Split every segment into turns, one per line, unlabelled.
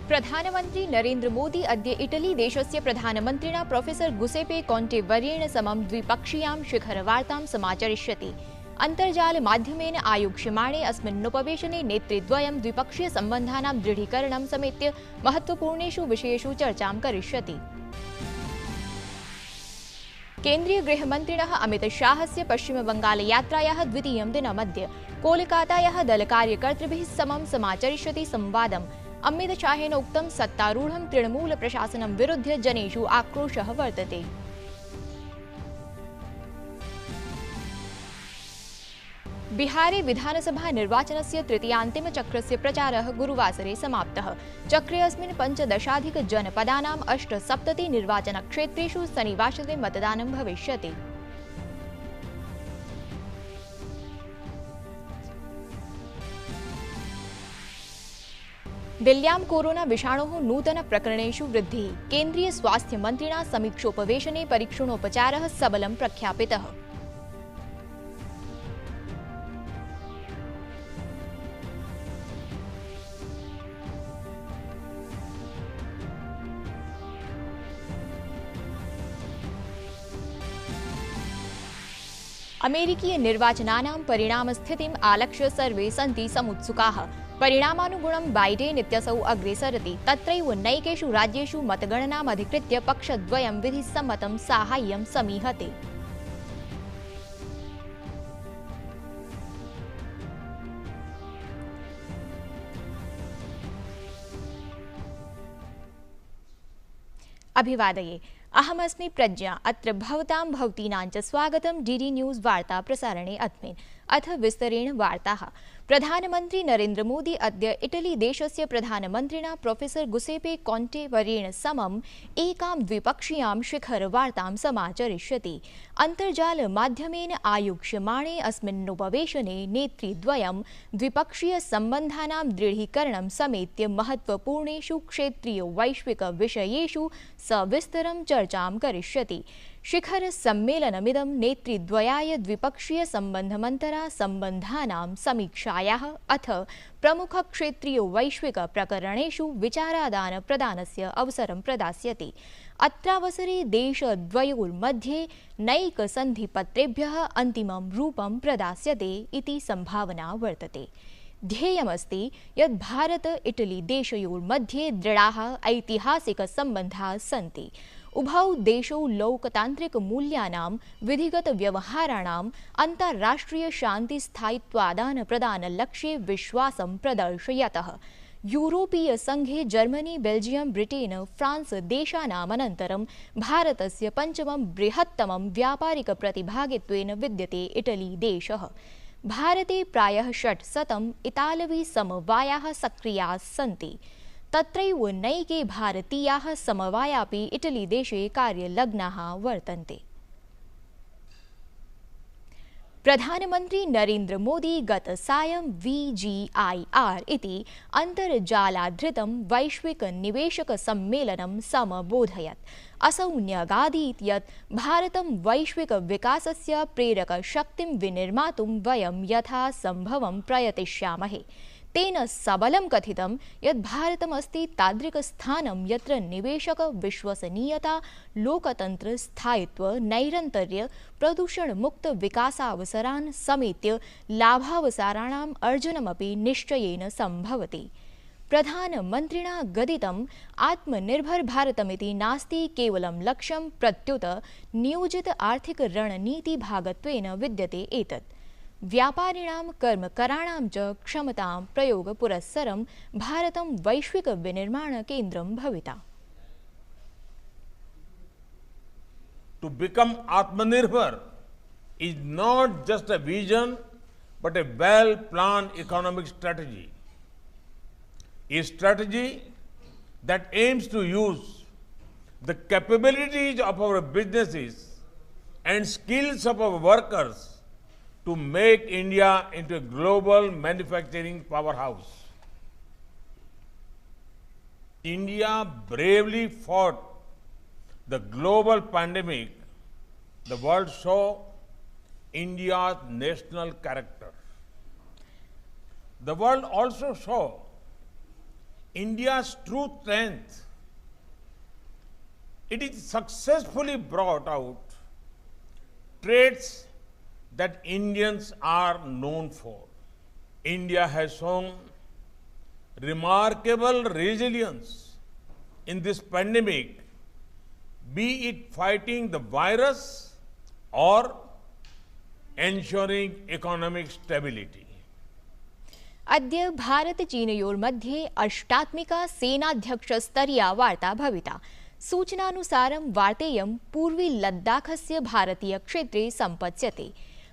प्रधानमंत्री नरेंद्र मोदी अद्य इटली देशस्य प्रधानमन्त्रिणा प्रोफेसर गुसेपे कोन्टे वर्येण समं द्विपक्षीयां शिखरवार्तां समाचरिष्यति। अन्तर्जालमाध्यमेन आयोक्ष्यमाणे अस्मिन्नुपवेशने नेतृद्वयं द्विपक्षीयसम्बन्धानां दृढीकरणं समेत्य महत्वपूर्णेषु विषयेषु चर्चां करिष्यति। केन्द्रीय गृहमन्त्रिणः अमितशाहस्य पश्चिमबंगालयात्रायाः द्वितीयं दिनमद्य कोलकातायाः दलकार्यकर्तृभिः समं समाचरिष्यति संवादम्। अमितशाहेन उक्तं सत्तारूढं तृणमूल प्रशासनं विरुध्य जनेषु आक्रोशः वर्तते। बिहारे विधानसभा निर्वाचनस्य तृतीयान्तिमचक्रस्य प्रचारः गुरुवासरे समाप्तः। चक्रेऽस्मिन् 15 जनपदानाम् 78 निर्वाचनक्षेत्रेषु शनिवासरे मतदानं भविष्यति। दिल्ल्यां कोरोना विषाणोः नूतन प्रकरणेषु वृद्धिः। केन्द्रीय स्वास्थ्य मन्त्रिणा समीक्षोपवेशने परीक्षणोपचारः सबलं प्रख्यापितः। अमेरिकीय निर्वाचनानां परिणामस्थितिम् आलक्ष्य सर्वे सन्ति समुत्सुकाः। परिणामानुगुणं बाइडेन इत्यसौ अग्रे सरति। तत्रैव नैकेषु राज्येषु मतगणनाम् अधिकृत्य पक्षद्वयं विधिसम्मतं साहाय्यं समीहते। अभिवादये। अहमस्मि प्रज्ञा। अत्र भवतां भवतीनां च स्वागतं डीडी न्यूज़ वार्ता प्रसारणे अस्मिन्। अथ विस्तरेण वार्ताः। प्रधानमन्त्री नरेन्द्र मोदी अद्य इटली देशस्य प्रधानमन्त्रिणा प्रोफेसर गुसेपे कोन्टे वर्येण समम् एकां द्विपक्षीयां शिखरवार्तां समाचरिष्यति। अन्तर्जालमाध्यमेन आयोक्ष्यमाणे अस्मिन्नुपवेशने नेतृद्वयं द्विपक्षीयसम्बन्धानां दृढीकरणं समेत्य महत्वपूर्णेषु क्षेत्रीय वैश्विक विषयेषु सविस्तरं चर्चां करिष्यति। शिखर सम्मेलनमिदं नेतृद्वयाय द्विपक्षीय सम्बन्धमन्तरा सम्बन्धानां समीक्षायाः अथ प्रमुख क्षेत्रीय वैश्विक प्रकरणेषु विचारादान प्रदानस्य अवसरं प्रदास्यति। अत्रावसरे देशद्वयोर्मध्ये नैक सन्धिपत्रेभ्यः अन्तिमं रूपं प्रदास्यते इति सम्भावना वर्तते। ध्येयमस्ति यत् भारत इटली देशयोर्मध्ये दृढाः ऐतिहासिक सम्बन्धाः सन्ति। उभौ देशौ लोकतान्त्रिक मूल्यानां विधिगत व्यवहाराणाम् अन्ताराष्ट्रिय शान्ति स्थायित्वादान प्रदान लक्ष्ये विश्वासं प्रदर्शयतः। यूरोपीय संघे जर्मनी, बेल्जियम, ब्रिटेन, फ्रांस देशानामनन्तरं भारतस्य पञ्चमं बृहत्तमं व्यापारिक प्रतिभागित्वेन विद्यते इटली देशः। भारते प्रायः 600 इतालवी समवायाः सक्रियाः सन्ति। तत्रैव नैके भारतीयाः समवायापि इटली देशे कार्यलग्नाः वर्तन्ते। प्रधानमन्त्री नरेन्द्र मोदी गतसायं VGIR इति अन्तर्जालाधृतं वैश्विक निवेशक सम्मेलनं समबोधयत्। असौ न्यगादीत् यत् भारतं वैश्विक विकासस्य प्रेरक शक्तिं विनिर्मातुं वयं यथा सम्भवं प्रयतिष्यामहे। तेन सबलं कथितं यत् भारतमस्ति तादृकस्थानं यत्र निवेशक विश्वसनीयता, लोकतन्त्र, स्थायित्व, नैरन्तर्य, प्रदूषणमुक्त विकासावसरान् समेत्य लाभावसराणाम् अर्जनमपि निश्चयेन सम्भवति। प्रधानमन्त्रिणा गदितं आत्मनिर्भर भारतमिति नास्ति केवलं लक्ष्यं, प्रत्युत नियोजित आर्थिक रणनीतिभागत्वेन विद्यते एतत्। व्यापारिणां कर्मकराणां च क्षमतां प्रयोगपुरस्सरं भारतं वैश्विक विनिर्माण केन्द्रं भविता।
To become Atmanirbhar is not just a vision but a well-planned economic strategy. A strategy that aims to use the capabilities of our businesses and skills of our workers to make India into a global manufacturing powerhouse. India bravely fought the global pandemic. The world saw India's national character. The world also saw India's true strength. It is successfully brought out traits that Indians are known for. India has shown remarkable resilience in this pandemic, be it fighting the virus or ensuring economic stability.
अद्य भारत चीनयोर्मध्ये अष्टात्मिका सेनाध्यक्षस्तरीया वार्ता भविता। सूचनानुसारं वार्तेयं पूर्वी लद्दाखस्य भारतीय क्षेत्रे सम्पत्स्यते।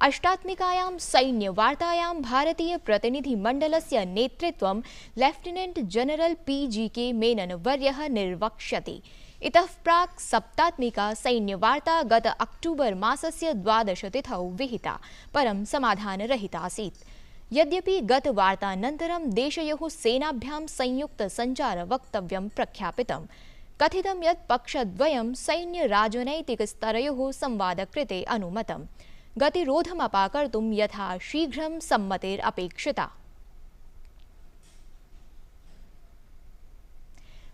अष्टात्मिकायां सैन्यवार्तायां भारतीय प्रतिनिधिमण्डलस्य नेतृत्वं lieutenant general PGK Menon वर्यः निर्वक्ष्यति। इतः प्राक् सप्तात्मिका सैन्यवार्ता गत अक्टूबर मासस्य 12 तिथौ विहिता, परं समाधानरहिता आसीत्। यद्यपि गत वार्तानन्तरं देशयोः सेनाभ्यां संयुक्त संचार वक्तव्यं प्रख्यापितम्। कथितं यत् पक्षद्वयं सैन्य राजनैतिक स्तरयोः संवादकृते अनुमतम्। गतिरोधमपाकर्तुं यथा शीघ्रं सम्मतिरपेक्षिता।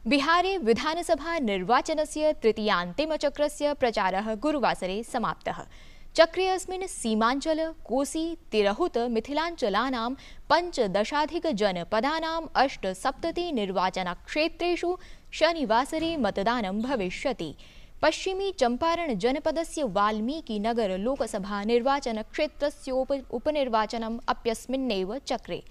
बिहारे विधानसभा निर्वाचनस्य तृतीयान्तिमचक्रस्य प्रचारः गुरुवासरे समाप्तः। चक्रे अस्मिन् सीमाञ्चल, कोसी, तिरहुत मिथिलाञ्चलानां 15 जनपदानां 78 निर्वाचनक्षेत्रेषु शनिवासरे मतदानं भविष्यति। पश्चिमी चंपारण जनपदस्य वाल्मीकि नगर लोकसभा निर्वाचनक्षेत्रस्य उपनिर्वाचनम् अप्यस्मिन्नेव चक्रे।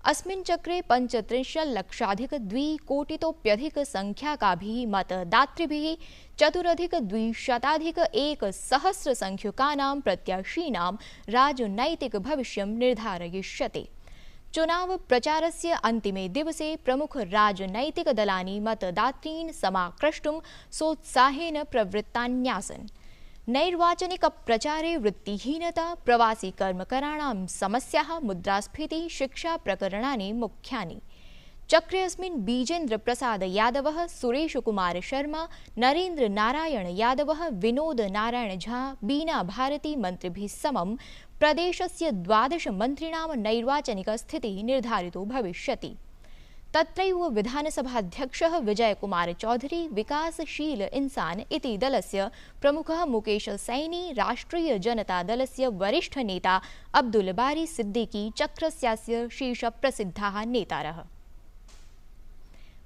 अस्मिन् चक्रे 35 लक्षाधिक 2 कोटितोप्यधिक संख्याकाभिः मतदातृभिः 4,200 1 सहस्र संख्यकानां प्रत्याशीनां राजनैतिक भविष्यं निर्धारयिष्यते। चुनाव प्रचारस्य अन्तिमे दिवसे प्रमुख राजनैतिक दलानि मतदातॄन् समाक्रष्टुं सोत्साहेन प्रवृत्तान्यासन्। नैर्वाचनिक प्रचारे वृत्तिहीनता, प्रवासी कर्मकराणां समस्याः, मुद्रास्फीति, शिक्षा प्रकरणानि मुख्यानि। चक्रे अस्मिन् बीजेन्द्र प्रसाद यादवः, सुरेश कुमार शर्मा, नरेन्द्र नारायण यादवः, विनोद नारायण झा, बीना भारती मन्त्रिभिः समं प्रदेशस्य 12 मन्त्रिणां नैर्वाचनिक स्थितिः निर्धारितो भविष्यति। तत्रैव विधानसभाध्यक्षः विजयकुमार चौधरी, विकासशील इंसान इति दलस्य प्रमुखः मुकेश सैनी, राष्ट्रीय जनता दलस्य वरिष्ठ नेता अब्दुल बारी सिद्दीकी चक्रस्यास्य शीर्ष प्रसिद्धाः नेतारः।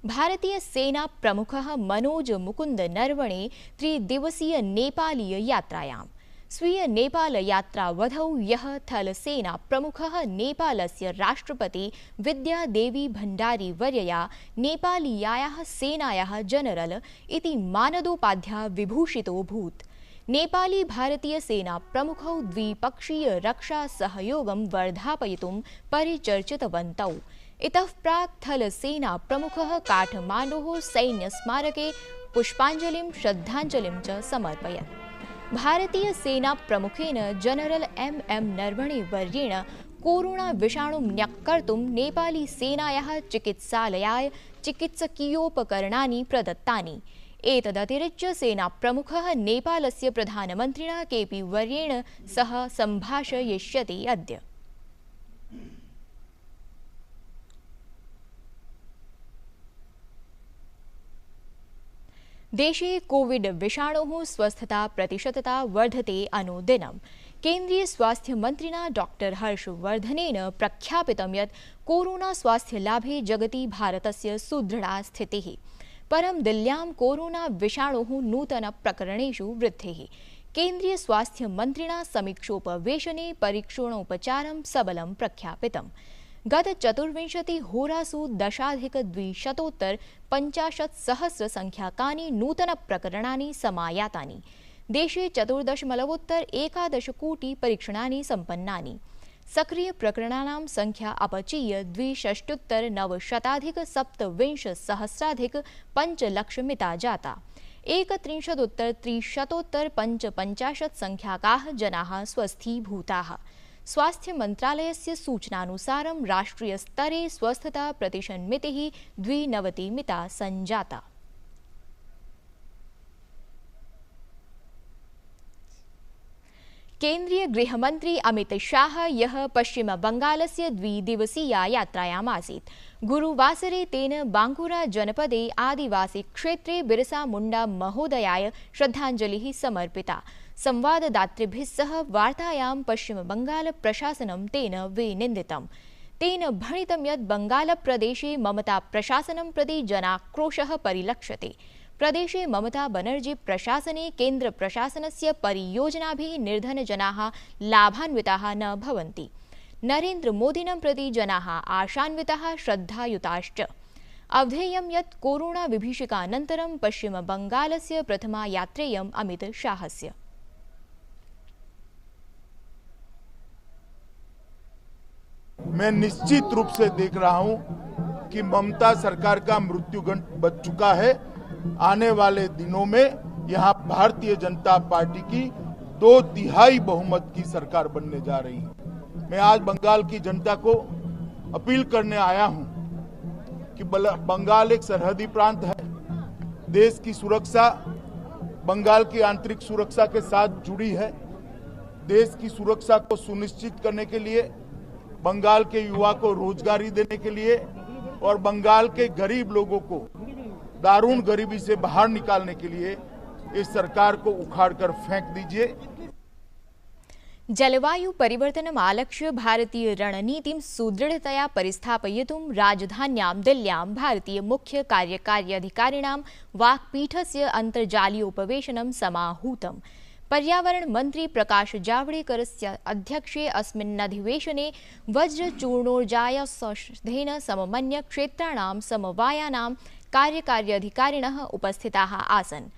भारतीय सेना प्रमुखः मनोज मुकुंद नरवणे त्रिदिवसीय नेपालीय यात्रायां। स्वीय नेपाल यात्रावधौ यः थलसेना प्रमुखः नेपालस्य राष्ट्रपति विद्यादेवी भण्डारी वर्यया नेपालीयायाः सेनायाः जनरल इति मानदोपाध्या विभूषितोऽभूत्। नेपाली भारतीय सेना प्रमुखौ द्विपक्षीय रक्षा सहयोगं वर्धापयितुं परिचर्चितवन्तौ। इतः प्राक् थलसेना प्रमुखः काठमाण्डोः सैन्यस्मारके पुष्पाञ्जलिं श्रद्धाञ्जलिं च समर्पयत्। भारतीय सेना प्रमुखेन जनरल MM नरवणे वर्येण कोरोना विषाणुं न्यक्कर्तुं नेपाली सेनायाः चिकित्सालयाय चिकित्सकीयोपकरणानि प्रदत्तानि। एतदतिरिच्य सेना प्रमुखः नेपालस्य प्रधानमन्त्रिणा KP वर्येण सह सम्भाषयिष्यति अद्य। देशे कोविड विषाणोः स्वस्थता प्रतिशतता वर्धते अनुदिनं। केन्द्रीय स्वास्थ्य मन्त्रिणा डॉक्टर हर्षवर्धनेन प्रख्यापितं यत् कोरोना स्वास्थ्य लाभे जगति भारतस्य सुदृढा स्थितिः। परं दिल्ल्यां कोरोना विषाणोः नूतन प्रकरणेषु वृद्धिः। केन्द्रीय स्वास्थ्य मन्त्रिणा समीक्षोपवेशने परीक्षणोपचारं सबलं प्रख्यापितम्। गत 24 होरासु 10,250 सहस्र संख्याकानि नूतन प्रकरणानि समायातानि। देशे 14.11 कोटि परीक्षणानि सम्पन्नानि। सक्रिय प्रकरणानां संख्या अपचीय 62,927 सहस्राधिक 5 लक्षमिता जाता। 31,355 संख्याकाः जनाः स्वस्थीभूताः। स्वास्थ्य मंत्रालयस्य सूचनानुसारं राष्ट्रीय स्तरे स्वस्थता प्रतिशन्मितिः 92 मिता संजाता। केन्द्रीय गृहमन्त्री अमित शाह यः पश्चिम बंगालस्य द्विदिवसीया यात्रायाम् आसीत्। गुरुवासरे तेन बांकुरा जनपदे आदिवासी क्षेत्रे बिरसा मुंडा महोदयाय श्रद्धाञ्जलिः समर्पिता। संवाददातृभिः सह वार्तायां पश्चिम बंगाल प्रशासनं तेन विनिन्दितम्। तेन भणितं यत् बंगालप्रदेशे ममता प्रशासनं प्रति जनाक्रोशः परिलक्ष्यते। प्रदेशे ममता बनर्जी प्रशासने केन्द्र प्रशासनस्य परियोजनाभिः निर्धनजनाः लाभान्विताः न भवन्ति। नरेन्द्र मोदिनं प्रति जनाः आशान्विताः श्रद्धायुताश्च। अवधेयं यत् कोरोना विभीषिकानन्तरं पश्चिम बंगालस्य प्रथमा यात्रेयम् अमित शाहस्य।
मैं निश्चित रूप से देख रहा हूं कि ममता सरकार का मृत्युगंड बच चुका है। आने वाले दिनों में यहां भारतीय जनता पार्टी की 2/3 बहुमत की सरकार बनने जा रही है। मैं आज बंगाल की जनता को अपील करने आया हूं कि बंगाल एक सरहदी प्रांत है। देश की सुरक्षा बंगाल की आंतरिक सुरक्षा के साथ जुड़ी है। देश की सुरक्षा को सुनिश्चित करने के लिए, बंगाल के युवा को रोजगारी देने के लिए और बंगाल के गरीब लोगों को दारुण गरीबी से बाहर निकालने के लिए इस सरकार को उखाड़कर फेंक दीजिए।
जलवायु परिवर्तनम् आलक्ष्य भारतीय रणनीतिं सुदृढतया परिस्थापयितुं राजधान्यां दिल्ल्यां भारतीय मुख्य कार्यकारी अधिकारिणां वाक्पीठस्य अन्तर्जालीयोपवेशनं समाहूतम्। पर्यावरण मंत्री प्रकाश जावड़ेकरस्य अध्यक्षे अस्मिन् अधिवेशने वज्रचूर्णोर्जाया सौषधेन सममन्य क्षेत्राणां समवायानां कार्यकारी अधिकारिणः उपस्थिताः आसन्।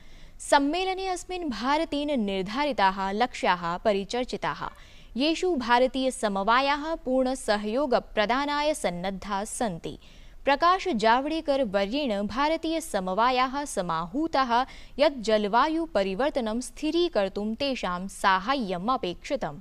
सम्मेलने अस्मिन् भारतेन निर्धारिताः लक्ष्याः परिचर्चिताः, येषु भारतीय समवायाः पूर्णसहयोगप्रदानाय सन्नद्धाः सन्ति। प्रकाश जावड़ेकर वर्येण भारतीय समवायाः समाहूताः यत् जलवायु परिवर्तनं स्थिरीकर्तुं तेषां साहाय्यम् अपेक्षितम्।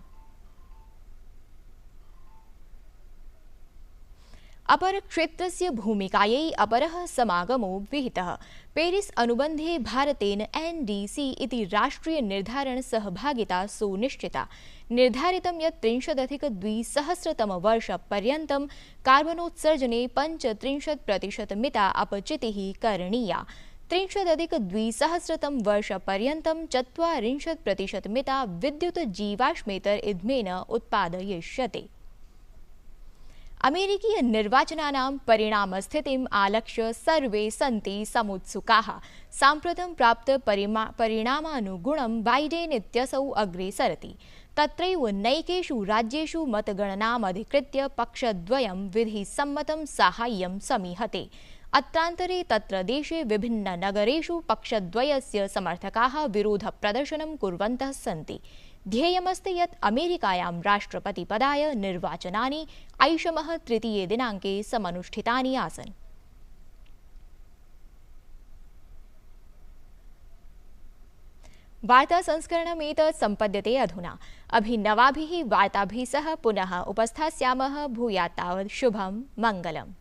अपर क्षेत्रस्य भूमिकायै अपरः समागमो विहितः। पेरिस अनुबन्धे भारतेन NDC इति राष्ट्रिय निर्धारण सहभागिता सुनिश्चिता। निर्धारितं यत् 30-2000 कार्बनोत्सर्जने 35% मिता अपचितिः करणीया। 30-2000 वर्षपर्यन्तं 40% मिता विद्युत् जीवाश्मेतर इद्धमेन उत्पादयिष्यते। अमेरिकीय निर्वाचनानां परिणामस्थितिम् आलक्ष्य सर्वे सन्ति समुत्सुकाः। साम्प्रतं प्राप्त परिणामानुगुणं बाइडेन इत्यसौ अग्रे सरति। तत्रैव नैकेषु राज्येषु मतगणनामधिकृत्य पक्षद्वयं विधिसम्मतं साहाय्यं समीहते। अत्रान्तरे तत्र देशे विभिन्ननगरेषु पक्षद्वयस्य समर्थकाः विरोधप्रदर्शनं कुर्वन्तः सन्ति। ध्येयमस्ति यत् अमेरिकायां राष्ट्रपतिपदाय निर्वाचनानि ऐषमः 3 दिनाङ्के समनुष्ठितानि आसन्। वार्ता संस्करणमेतत् सम्पद्यते अधुना। अभिनवाभिः वार्ताभिः सह पुनः उपस्थास्यामः। भूयात् तावत् शुभं मङ्गलम्।